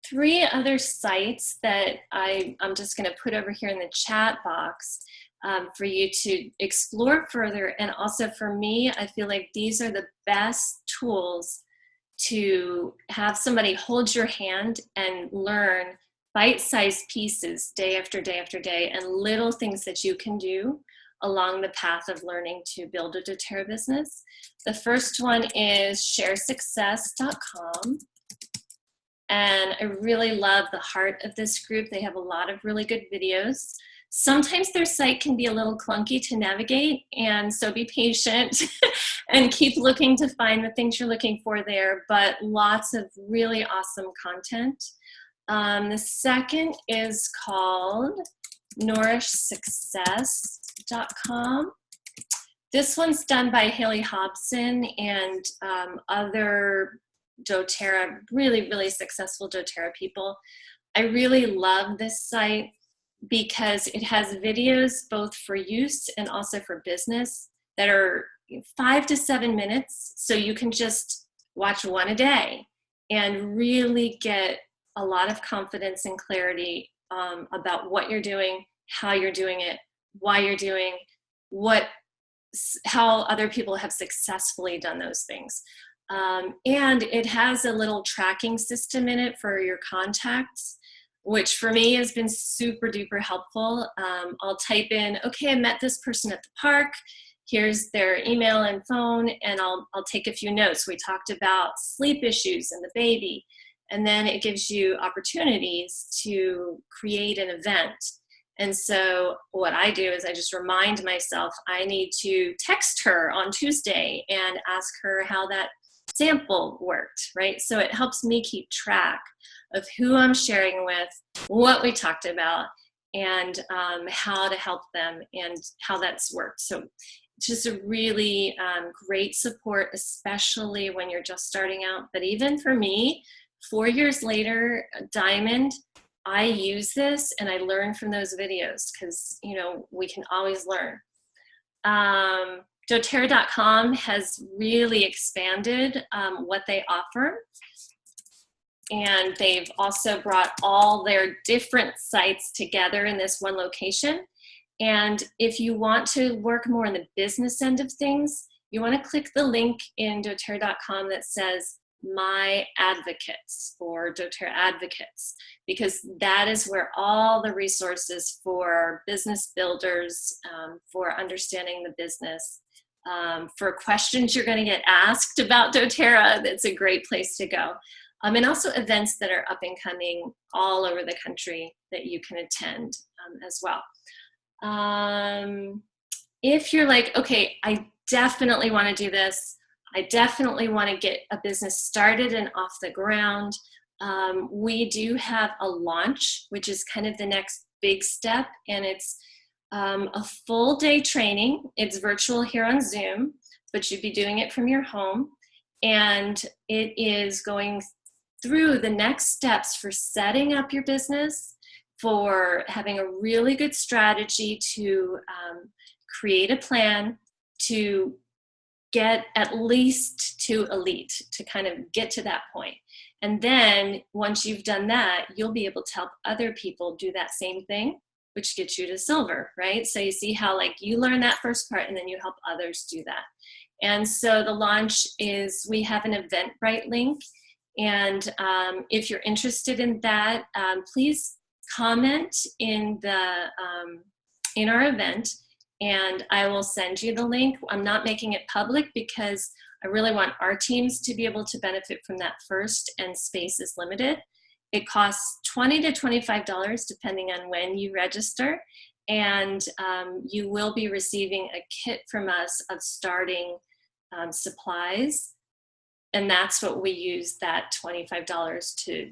3 other sites that I'm just going to put over here in the chat box for you to explore further. And also for me, I feel like these are the best tools to have somebody hold your hand and learn bite-sized pieces day after day after day, and little things that you can do along the path of learning to build a doTERRA business. The first one is sharesuccess.com. And I really love the heart of this group. They have a lot of really good videos. Sometimes their site can be a little clunky to navigate, and so be patient and keep looking to find the things you're looking for there, but lots of really awesome content. The second is called nourishsuccess.com. This one's done by Haley Hobson and other doTERRA, really, really successful doTERRA people. I really love this site because it has videos both for use and also for business that are 5 to 7 minutes. So you can just watch one a day and really get a lot of confidence and clarity about what you're doing, how you're doing it, why you're doing, how other people have successfully done those things. And it has a little tracking system in it for your contacts, which for me has been super duper helpful. I'll type in, okay, I met this person at the park. Here's their email and phone, and I'll take a few notes. We talked about sleep issues and the baby, and then it gives you opportunities to create an event. And so what I do is I just remind myself I need to text her on Tuesday and ask her how that sample worked, right? So it helps me keep track of who I'm sharing with, what we talked about, and how to help them and how that's worked. So it's just a really great support, especially when you're just starting out. But even for me, 4 years later, Diamond, I use this and I learn from those videos because, you know, we can always learn. doTERRA.com has really expanded what they offer. And they've also brought all their different sites together in this one location. And if you want to work more on the business end of things, you want to click the link in doTERRA.com that says My Advocates or doTERRA Advocates, because that is where all the resources for business builders, for understanding the business, For questions you're going to get asked about doTERRA, that's a great place to go. And also events that are up and coming all over the country that you can attend as well. If you're like, okay, I definitely want to do this, I definitely want to get a business started and off the ground, we do have a launch, which is kind of the next big step, and it's a full day training. It's virtual here on Zoom, but you'd be doing it from your home. And it is going through the next steps for setting up your business, for having a really good strategy to create a plan to get at least to elite, to kind of get to that point. And then once you've done that, you'll be able to help other people do that same thing, which gets you to silver, right? So you see how like you learn that first part and then you help others do that. And so the launch is, we have an Eventbrite link. And if you're interested in that, please comment in our event, and I will send you the link. I'm not making it public because I really want our teams to be able to benefit from that first, and space is limited. It costs $20 to $25 depending on when you register, and you will be receiving a kit from us of starting supplies, and that's what we use that $25 to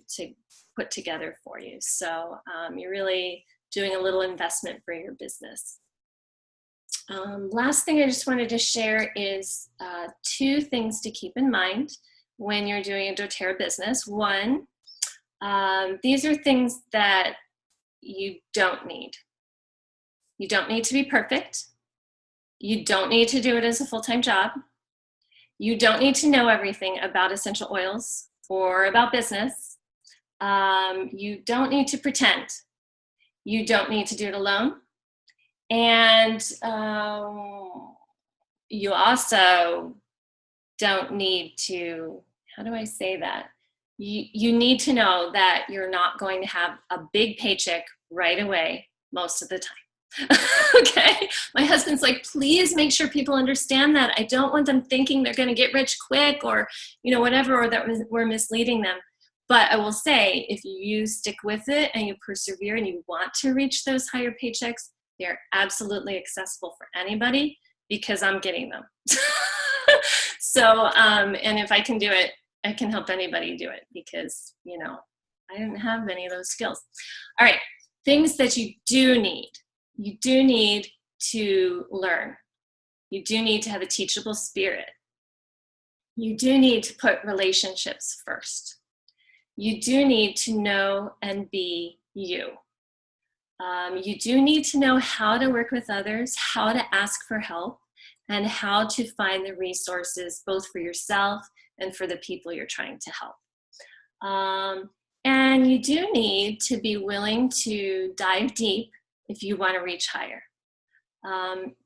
put together for you. So you're really doing a little investment for your business. Last thing I just wanted to share is 2 things to keep in mind when you're doing a doTERRA business. One, these are things that you don't need. You don't need to be perfect. You don't need to do it as a full-time job. You don't need to know everything about essential oils or about business. You don't need to pretend. You don't need to do it alone. And you also don't need to, how do I say that? You need to know that you're not going to have a big paycheck right away most of the time. Okay? My husband's like, please make sure people understand that. I don't want them thinking they're going to get rich quick, or, you know, whatever, or that we're misleading them. But I will say, if you stick with it and you persevere and you want to reach those higher paychecks, they're absolutely accessible for anybody, because I'm getting them. So, and if I can do it, I can help anybody do it, because, you know, I didn't have any of those skills. All right, things that you do need. You do need to learn. You do need to have a teachable spirit. You do need to put relationships first. You do need to know and be you. You do need to know how to work with others, how to ask for help, and how to find the resources both for yourself and for the people you're trying to help. And you do need to be willing to dive deep if you want to reach higher.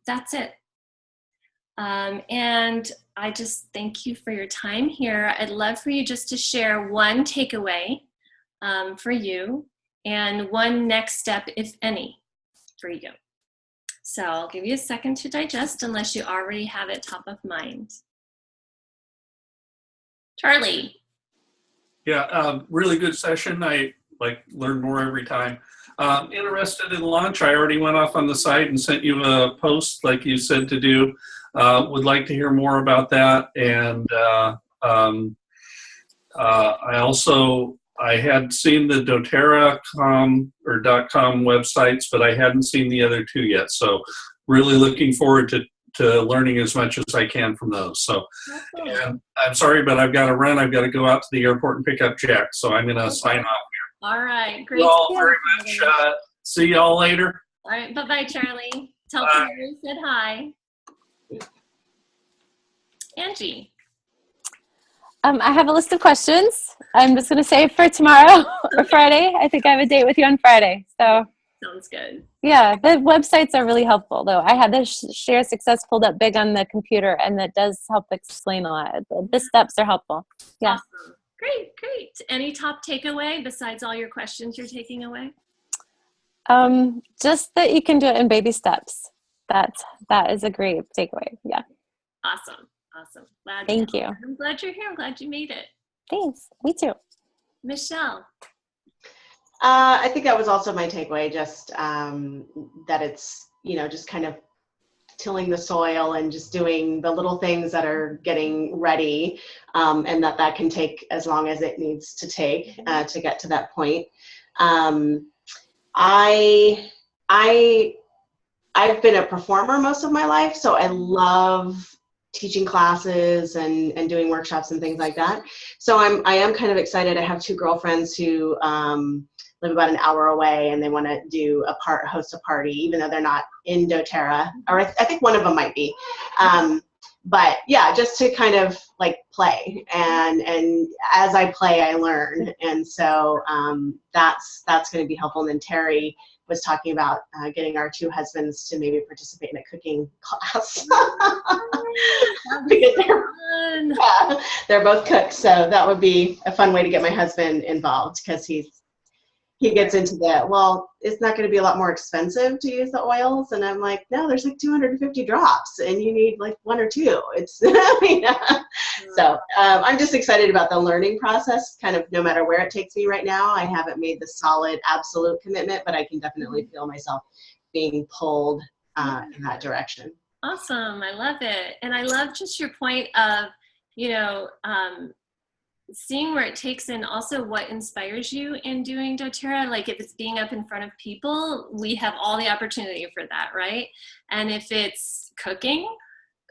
That's it. And I just thank you for your time here. I'd love for you just to share one takeaway for you, and one next step, if any, for you. So I'll give you a second to digest, unless you already have it top of mind. Charlie. Yeah, really good session. I learn more every time. Interested in launch. I already went off on the site and sent you a post like you said to do. Would like to hear more about that. And I had seen the doTERRA.com websites, but I hadn't seen the other 2 yet. So really looking forward to learning as much as I can from those. So, and I'm sorry, but I've got to run. I've got to go out to the airport and pick up Jack. So I'm going to sign off here. All right. Great. Thank you all very much. See y'all later. All right. Bye-bye, Charlie. Tell people you said hi. Angie. I have a list of questions. I'm just going to save for tomorrow or Friday. I think I have a date with you on Friday. So sounds good. Yeah, the websites are really helpful, though. I had the Share Success pulled up big on the computer, and that does help explain a lot. The steps are helpful. Yeah. Awesome. Great, great. Any top takeaway besides all your questions you're taking away? Just that you can do it in baby steps. That is a great takeaway. Yeah. Awesome. Awesome. Thank you. I'm glad you're here. I'm glad you made it. Thanks. Me too. Michelle. I think that was also my takeaway, just that it's, just kind of tilling the soil and just doing the little things that are getting ready, and that can take as long as it needs to take to get to that point. I've been a performer most of my life, so I love teaching classes and doing workshops and things like that. So I am kind of excited. I have two girlfriends who live about an hour away, and they want to host a party, even though they're not in doTERRA, or I think one of them might be. But yeah, just to kind of like play, and as I play, I learn, and so that's going to be helpful. And then Terry was talking about getting our two husbands to maybe participate in a cooking class because they're both cooks, so that would be a fun way to get my husband involved, because he gets into that. Well, it's not going to be a lot more expensive to use the oils, and I'm like, no, there's like 250 drops, and you need like one or two. It's So I'm just excited about the learning process. Kind of no matter where it takes me right now, I haven't made the solid, absolute commitment, but I can definitely feel myself being pulled in that direction. Awesome. I love it, and I love just your point of seeing where it takes, and also what inspires you in doing doTERRA. Like if it's being up in front of people, we have all the opportunity for that, right? And if it's cooking,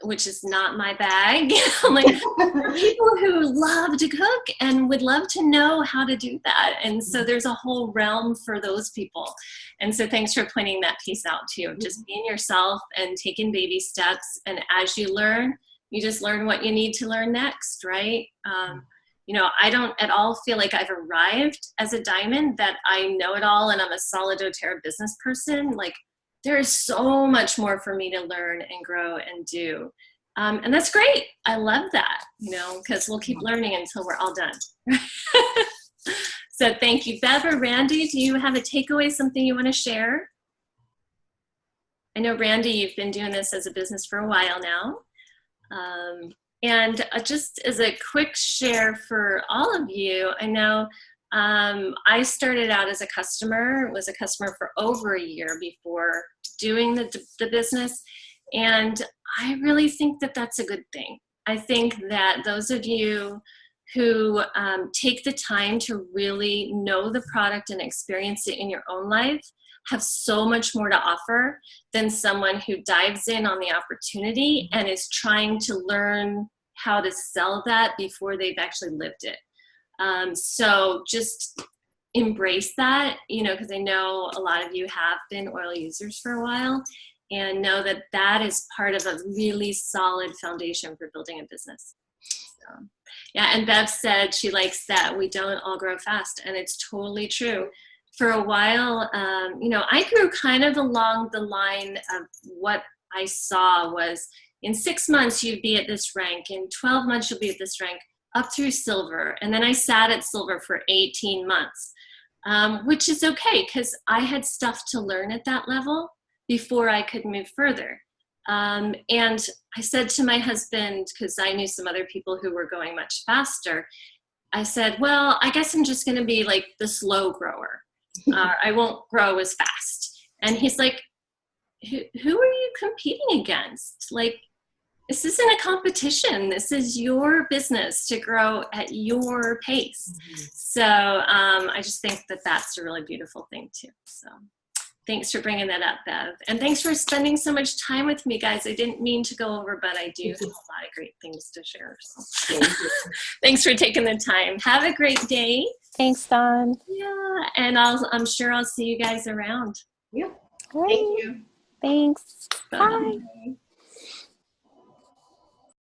which is not my bag, like people who love to cook and would love to know how to do that. And so there's a whole realm for those people. And so thanks for pointing that piece out too. Just being yourself and taking baby steps. And as you learn, you just learn what you need to learn next, right? I don't at all feel like I've arrived as a diamond, that I know it all and I'm a solid doTERRA business person. Like there is so much more for me to learn and grow and do. And that's great. I love that, because we'll keep learning until we're all done. So thank you. Bev or Randy, do you have a takeaway, something you want to share? I know, Randy, you've been doing this as a business for a while now. And just as a quick share for all of you, I know I started out as a customer, was a customer for over a year before doing the business. And I really think that that's a good thing. I think that those of you who take the time to really know the product and experience it in your own life have so much more to offer than someone who dives in on the opportunity and is trying to learn how to sell that before they've actually lived it. So just embrace that, because I know a lot of you have been oil users for a while, and know that that is part of a really solid foundation for building a business. So, yeah, and Bev said she likes that we don't all grow fast, and it's totally true. For a while, I grew kind of along the line of what I saw was in 6 months you'd be at this rank, in 12 months you'll be at this rank, up through silver. And then I sat at silver for 18 months, which is okay because I had stuff to learn at that level before I could move further. And I said to my husband, because I knew some other people who were going much faster, I said, well, I guess I'm just going to be like the slow grower. I won't grow as fast. And he's like, who are you competing against? Like, this isn't a competition. This is your business to grow at your pace. Mm-hmm. So I just think that that's a really beautiful thing too. So thanks for bringing that up, Bev. And thanks for spending so much time with me, guys. I didn't mean to go over, but I do have a lot of great things to share. So thanks for taking the time. Have a great day. Thanks, Dawn. Yeah, and I'm sure I'll see you guys around. Yeah. Great. Thank you. Thanks. Bye. Bye.